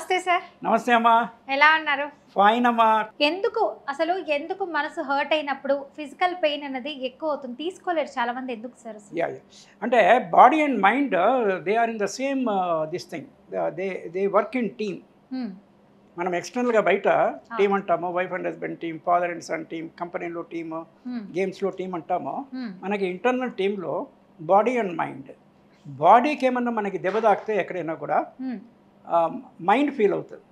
నమస్తే సార్. నమస్తే అమ్మా. ఎలా ఉన్నారు? ఫైన్ అమ్మా. ఎందుకు మనసు హర్ట్ అయినప్పుడు ఫిజికల్ పెయిన్ అనేది ఎక్కువ అవుతుంది, తీసుకోలేరు చాలా మంది, ఎందుకు సార్? అంటే body and mind they are in the same this thing, they work in team. మనం ఎక్స్టర్నల్గా బయట టీం అంటాము, wife and husband team, father and son team, కంపెనీలో టీము, గేమ్స్లో టీం అంటాము. మనకి ఇంటర్నల్ టీంలో బాడీ అండ్ మైండ్. బాడీకి ఏమన్నా మనకి దెబ్బ తాకితే ఎక్కడైనా కూడా మైండ్ ఫీల్ అవుతుంది,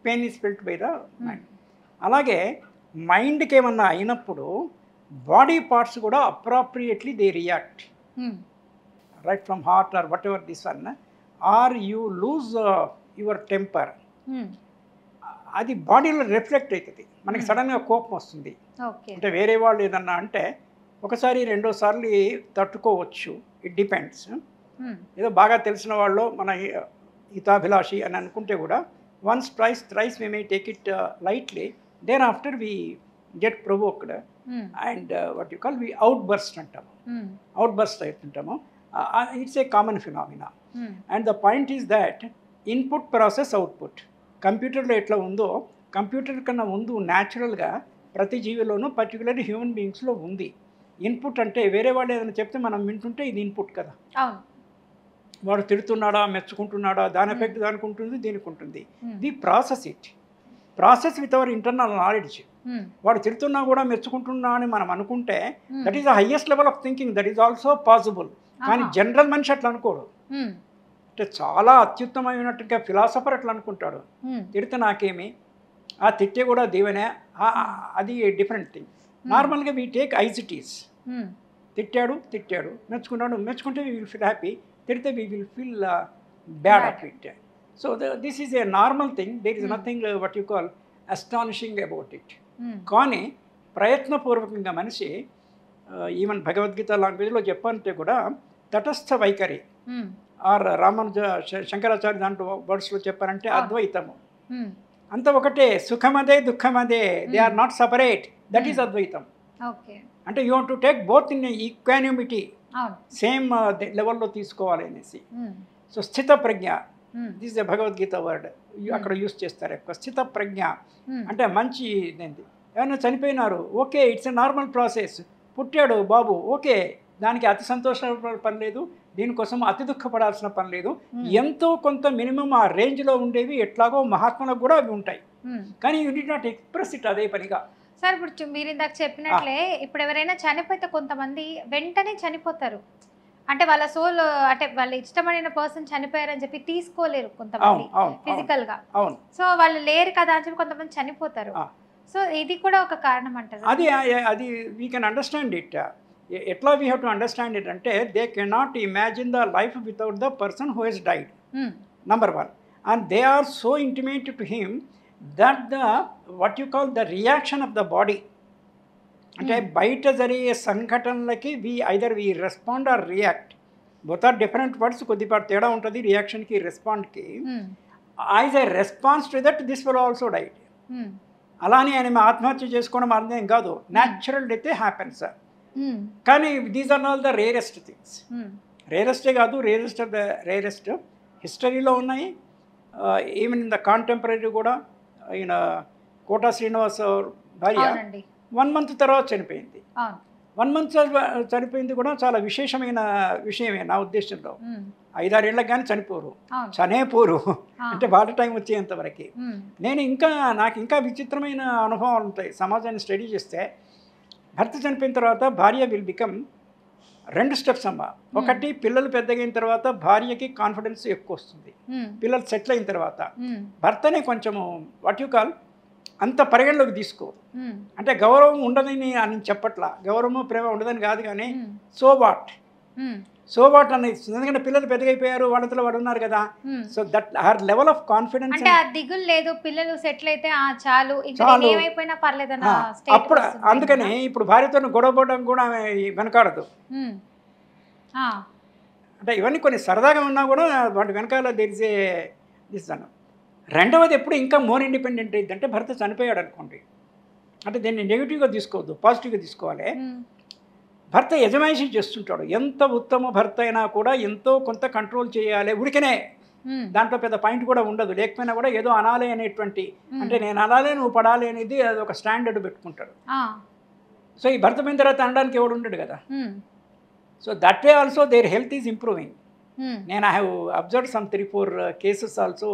pain is felt by the mind. అలాగే మైండ్కి ఏమన్నా అయినప్పుడు బాడీ పార్ట్స్ కూడా appropriately they react, right from heart or whatever this one, or you lose your temper, అది బాడీలో రిఫ్లెక్ట్ అవుతుంది. మనకి సడన్గా కోపం వస్తుంది. అంటే వేరే వాళ్ళు ఏదన్నా అంటే ఒకసారి రెండోసార్లు తట్టుకోవచ్చు, ఇట్ డిపెండ్స్. ఏదో బాగా తెలిసిన వాళ్ళు మన హితాభిలాషి అని అనుకుంటే కూడా once twice thrice we may take it lightly, thereafter we get provoked and what you call we outburst అంటాము, అవుట్ బర్స్ట్ అవుతుంటాము. It's a common phenomena. And the point is that input process output కంప్యూటర్లో ఎట్లా ఉందో, computer కన్నా ముందు న్యాచురల్గా ప్రతి జీవిలోనూ particular human బీయింగ్స్లో ఉంది. ఇన్పుట్ అంటే వేరే వాళ్ళు ఏదైనా చెప్తే మనం వింటుంటే ఇది ఇన్పుట్ కదా. వాడు తిడుతున్నాడా, మెచ్చుకుంటున్నాడా, దాని ఎఫెక్ట్ దానికి ఉంటుంది, దీనికి ఉంటుంది. The process it, process with our internal knowledge. వాడు తిడుతున్నా కూడా మెచ్చుకుంటున్నా అని మనం అనుకుంటే that is the highest level of thinking, that is also possible. కానీ జనరల్ మనిషి అట్లా అనుకోడు. అంటే చాలా అత్యుత్తమైనట్టుగా ఫిలాసఫర్ అట్లా అనుకుంటాడు, తిడితే నాకేమి, ఆ తిట్టే కూడా దీవెనే, అది డిఫరెంట్ థింగ్. నార్మల్గా we take as it is. తిట్టాడు మెచ్చుకున్నాడు, మెచ్చుకుంటే వీ విల్ ఫీల్ హ్యాపీ, తిడితే we will feel bad of it. So this is a normal thing, there is nothing what you call astonishing about it. కానీ ప్రయత్నపూర్వకంగా మనిషి, even Bhagavad Gita లాంగ్వేజ్లో చెప్పాలంటే కూడా తటస్థ వైఖరి, ఆర్ రామానుజ శంకరాచార్య దాంట్లో వర్డ్స్లో చెప్పారంటే అద్వైతము. అంత ఒకటే, సుఖమదే దుఃఖమదే, they are not separate, that is Advaitam. అంటే you want to take both in equanimity, same లెవెల్లో తీసుకోవాలి అనేసి. సో స్థిత ప్రజ్ఞ, దిస్ ద భగవద్గీత వర్డ్ అక్కడ యూస్ చేస్తారు ఎక్కువ. స్థిత ప్రజ్ఞ అంటే మంచి ఇదేంటి, ఏమైనా చనిపోయినారు, okay, it's a normal process. పుట్టాడు బాబు, ఓకే, దానికి అతి సంతోషపడాల్సిన పని లేదు, దీనికోసం అతి దుఃఖపడాల్సిన పని లేదు. ఎంతో కొంత మినిమం ఆ రేంజ్లో ఉండేవి ఎట్లాగో మహాత్ములకు కూడా అవి ఉంటాయి. కానీ you did not express it అదే పనిగా. సార్ ఇప్పుడు మీరు ఇందాక చెప్పినట్లే, ఇప్పుడు ఎవరైనా చనిపోతే కొంతమంది వెంటనే చనిపోతారు, అంటే వాళ్ళ సోల్, అంటే వాళ్ళ ఇష్టమైన పర్సన్ చనిపోయారని చెప్పి తీసుకోలేరు కొంతమంది ఫిజికల్ గా. సో వాళ్ళు లేరు కదా అని చెప్పి కొంతమంది చనిపోతారు. సో ఇది కూడా ఒక కారణం అంటారు. అది వీ కెన్ అండర్స్టాండ్ ఇట్. ఎట్లా we have to understand it అంటే, they cannot imagine the life without the person who has died, number one. And they are so intimate to him that the what you call the reaction of the body, అంటే బయట జరిగే సంఘటనలకి either we respond or react, both are different words, కొద్దిపాటు తేడా ఉంటుంది రియాక్షన్కి రెస్పాండ్కి. As a response to that this will also died. అలానే ఆయన ఆత్మహత్య చేసుకోవడం అర్థం కాదు, న్యాచురల్ డెత్ హ్యాపెన్స్. కానీ these are all the rarest things. రేరెస్టే కాదు, రేరెస్ట్ ఆఫ్ ద రేరెస్ట్ హిస్టరీలో ఉన్నాయి. ఈవెన్ ఇన్ ద కాంటెంపరీ కూడా, ఈయన కోటా శ్రీనివాస్ భార్య 1 month తర్వాత చనిపోయింది. 1 month చనిపోయింది కూడా చాలా విశేషమైన విషయమే నా ఉద్దేశంలో. 5-6 ఏళ్ళకి కానీ చనిపోరు అంటే వాళ్ళ టైం వచ్చేంతవరకు. నాకు ఇంకా విచిత్రమైన అనుభవాలు ఉంటాయి. సమాజాన్ని స్టడీ చేస్తే భర్త చనిపోయిన తర్వాత భార్య విల్ బికమ్ 2 steps అమ్మ. ఒకటి, పిల్లలు పెద్దగైన తర్వాత భార్యకి కాన్ఫిడెన్స్ ఎక్కువ వస్తుంది, పిల్లలు సెటిల్ అయిన తర్వాత. భర్తనే కొంచెము వాట్ యు కాల్ అంత పరిగణలోకి తీసుకో. అంటే గౌరవం ఉండదని అని చెప్పట్లా, గౌరవము ప్రేమ ఉండదని కాదు, కానీ సో వాట్ అనేది. ఎందుకంటే పిల్లలు పెద్దగైపోయారు, వాళ్ళతో వాడు ఉన్నారు కదా. So that her level of confidence, అంటే ఆ దిగులు లేదు, పిల్లలు సెటిల్ అయితే చాలు, ఏమైపోయినా పర్లేదన్న అప్పుడు. అందుకని ఇప్పుడు భార్యతో గొడవపడడం కూడా వెనకాడదు. అంటే ఇవన్నీ కొన్ని సరదాగా ఉన్నా కూడా వాటి వెనకాల తెలిసే ఇస్తాను. రెండవది, ఎప్పుడు ఇంకా మోర్ ఇండిపెండెంట్ అయిందంటే భర్త చనిపోయాడు అనుకోండి, అంటే దీన్ని నెగిటివ్గా తీసుకోవద్దు, పాజిటివ్గా తీసుకోవాలి. భర్త యజమాయిషీ చేస్తుంటాడు. ఎంత ఉత్తమ భర్త అయినా కూడా ఎంతో కొంత కంట్రోల్ చేయాలి. ఉడికనే దాంట్లో పెద్ద పాయింట్ కూడా ఉండదు, లేకపోయినా కూడా ఏదో అనాలి అనేటువంటి, అంటే నేను అనాలి నువ్వు పడాలి అనేది అది ఒక స్టాండర్డ్ పెట్టుకుంటాడు. సో ఈ భర్త పోయిన తర్వాత అనడానికి ఎవడు ఉండడు కదా. So that way also their health is improving. నేను I have observe some 3-4 cases also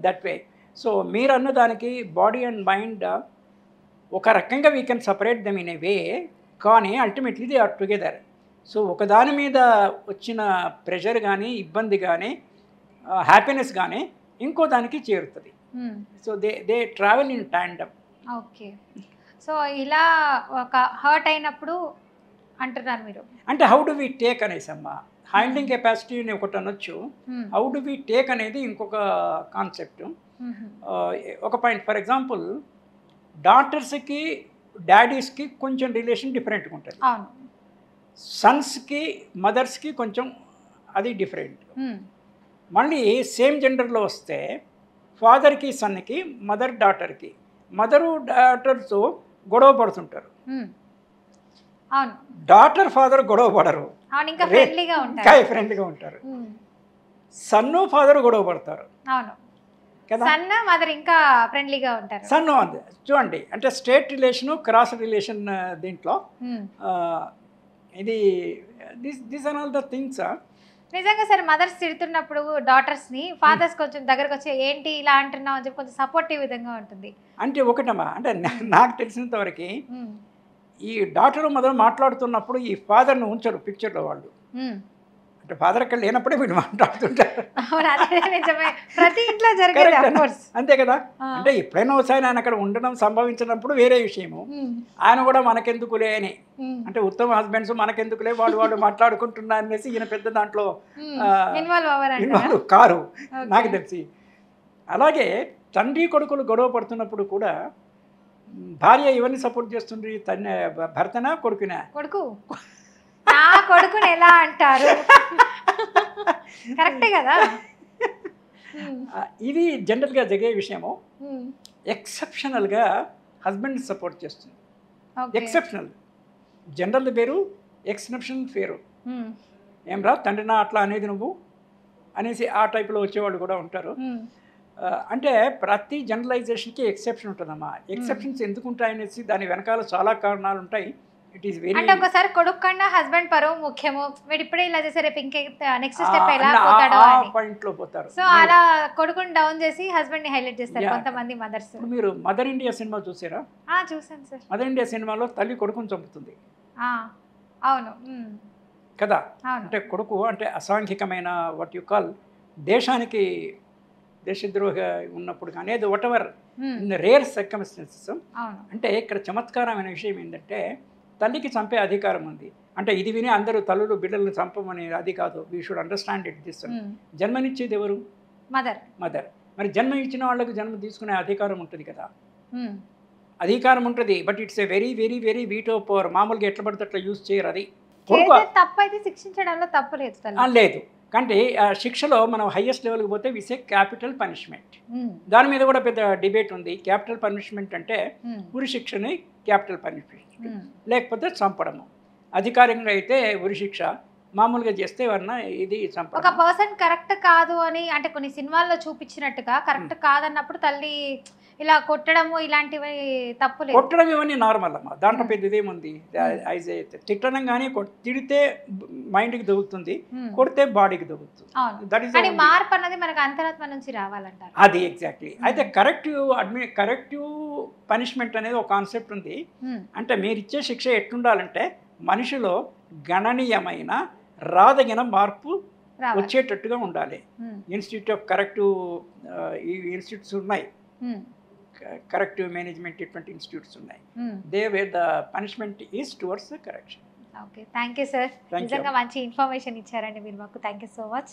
that way. So మీరు అన్నదానికి బాడీ అండ్ మైండ్ ఒక రకంగా we can separate them in a way, కానీ ultimately they are together. So ఒకదాని మీద వచ్చిన pressure కానీ ఇబ్బంది కానీ హ్యాపీనెస్ కానీ ఇంకో దానికి చేరుతుంది. So they travel in tandem. Okay. So ఇలా ఒక హర్ట్ అయినప్పుడు అంటున్నారు మీరు, అంటే హౌ డు వి టేక్ అనేసమ్మా, హ్యాండ్లింగ్ కెపాసిటీని ఒకటి అనొచ్చు, హౌ డు వి టేక్ అనేది ఇంకొక కాన్సెప్ట్. ఒక పాయింట్, ఫర్ ఎగ్జాంపుల్ డాటర్స్కి డాడీస్కి కొంచెం రిలేషన్ డిఫరెంట్గా ఉంటుంది, సన్స్కి మదర్స్కి కొంచెం అది డిఫరెంట్. మళ్ళీ సేమ్ జెండర్లో వస్తే ఫాదర్కి సన్కి, మదర్ డాటర్కి, మదరు డాటర్తో గొడవ పడుతుంటారు, డాటర్ ఫాదర్ గొడవ పడరు, ఫ్రెండ్లీగా ఉంటారు. సన్ను ఫాదర్ గొడవ పడతారు కదా, సన్ను అంది. చూడండి, అంటే స్టేట్ రిలేషను క్రాస్ రిలేషన్ దీంట్లో ఇది this are all the things. నిజంగా సార్ మదర్స్ తిడుతున్నప్పుడు డాటర్స్ని ఫాదర్స్ కొంచెం దగ్గరకు వచ్చి ఏంటి ఇలా అంటున్నావు అని చెప్పి కొంచెం సపోర్టివ్ విధంగా ఉంటుంది. అంటే ఒకటమ్మా, అంటే నాకు తెలిసినంత వరకు ఈ డాటర్ మదర్ మాట్లాడుతున్నప్పుడు ఈ ఫాదర్ని ఉంచరు పిక్చర్లో వాళ్ళు. అంటే ఫాదర్ అక్కడ లేనప్పుడే వీళ్ళు మాట్లాడుతుంటారు. ప్రతి ఇంట్లో అంతే కదా. అంటే ఎప్పుడైనా ఒకసారి ఆయన అక్కడ ఉండడం సంభవించినప్పుడు వేరే విషయము, ఆయన కూడా మనకెందుకులే అని, అంటే ఉత్తమ హస్బెండ్స్ మనకెందుకులే వాళ్ళు మాట్లాడుకుంటున్నా అనేసి ఈయన పెద్ద దాంట్లో ఇన్వాల్వ్ కారు నాకు తెలిసి. అలాగే తండ్రి కొడుకులు గొడవ పడుతున్నప్పుడు కూడా భార్య ఎవరిని సపోర్ట్ చేస్తుంది, భర్తనా కొడుకునా? కొడుకుని ఎలా అంటారు, కరెక్టే కదా. ఇది జనరల్గా జరిగే విషయము. ఎక్సెప్షనల్గా హస్బెండ్ సపోర్ట్ చేస్తుంది, ఎక్సెప్షనల్. జనరల్ వేరు, ఎక్సెప్షనల్ వేరు. ఏం రా తండ్రినా అట్లా అనేది నువ్వు అనేసి ఆ టైప్లో వచ్చేవాళ్ళు కూడా ఉంటారు. అంటే ప్రతి జనరలైజేషన్కి ఎక్సెప్షన్ ఉంటుందమ్మా. ఎక్సెప్షన్స్ ఎందుకు ఉంటాయనేసి దాని వెనకాల చాలా కారణాలు ఉంటాయి. ఇట్ ఈస్ వెరీ, అంటే ఒకసారి కొడుకు కన్నా హస్బెండ్ పరువు ముఖ్యము, వీడు ఇప్పుడే ఇలా చేస్తే రేపు ఇంకే నెక్స్ట్ స్టెప్ ఎలా పోతాడో అని పాయింట్లో పోతారు. సో అలా కొడుకుని డౌన్ చేసి హస్బెండ్ ని హైలైట్ చేస్తారు కొంతమంది మదర్స్. మీరు మదర్ ఇండియా సినిమా చూసారా? చూసాను సార్. మదర్ ఇండియా సినిమాలో తల్లి కొడుకుని చంపుతుంది. అవును కదా. అంటే కొడుకు అంటే అసాంఘికమైన వాట్ యు కాల్ దేశానికి దేశద్రోహ ఉన్నప్పుడు కానీ అది what ever in rare circumstances. అంటే ఇక్కడ చమత్కారమైన విషయం ఏంటంటే తల్లికి చంపే అధికారం ఉంది. అంటే ఇది విని అందరూ తల్లులు బిడ్డలను చంపమని అది కాదు. We should understand it this. జన్మనిచ్చేది ఎవరు? మదర్. మరి జన్మ ఇచ్చిన వాళ్ళకు జన్మ తీసుకునే అధికారం ఉంటుంది కదా, అధికారం ఉంటుంది. But it's a very very very veto power. మామూలుగా ఎట్లా పడితే అట్లా యూజ్ చేయరు. అది తప్పు అయితే శిక్షించడంలో తప్పు లేదు. అంటే శిక్షలో మనం హైయెస్ట్ లెవెల్కి పోతే విసే క్యాపిటల్ పనిష్మెంట్. దాని మీద కూడా పెద్ద డిబేట్ ఉంది. క్యాపిటల్ పనిష్మెంట్ అంటే ఉరి శిక్షని క్యాపిటల్ పనిష్మెంట్, లేకపోతే చంపడము. అధికారికంగా అయితే ఉరి శిక్ష, మామూలుగా చేస్తే ఎవరన్నా ఇది చంపడం. ఒక పర్సన్ కరెక్ట్ కాదు అని అంటే కొన్ని సినిమాల్లో చూపించినట్టుగా కరెక్ట్ కాదన్నప్పుడు తల్లి ఇలా కొట్టడము ఇలాంటివి తప్పు లేదు. కొట్టడం ఇవన్నీ నార్మల్ అమ్మా, దాంట్లో పెద్ద ఇదేముంది. తిట్టడం కానీ తిడితే మైండ్కి దొరుకుతుంది, కొడితే బాడీకి దొరుకుతుంది. మార్పు అన్నది మనకు అంతరాత్మ నుంచి రావాలంటారు. అది ఎగ్జాక్ట్లీ. అయితే కరెక్టివ్ పనిష్మెంట్ అనేది ఒక కాన్సెప్ట్ ఉంది. అంటే మీరు ఇచ్చే శిక్ష ఎట్లుండాలంటే మనిషిలో గణనీయమైన రాదగిన మార్పు వచ్చేటట్టుగా ఉండాలి. ఇన్స్టిట్యూట్ ఆఫ్ కరెక్టివ్ ఈ ఇన్స్టిట్యూట్స్ ఉన్నాయి, కరెక్టివ్ మేనేజ్మెంట్ ఇటువంటి ఇన్స్టిట్యూట్స్ ఉన్నాయి. They were the punishment is towards the correction. Okay, thank you sir. నిజంగా మంచి ఇన్ఫర్మేషన్ ఇచ్చారండి మీరు మాకు. Thank you so much.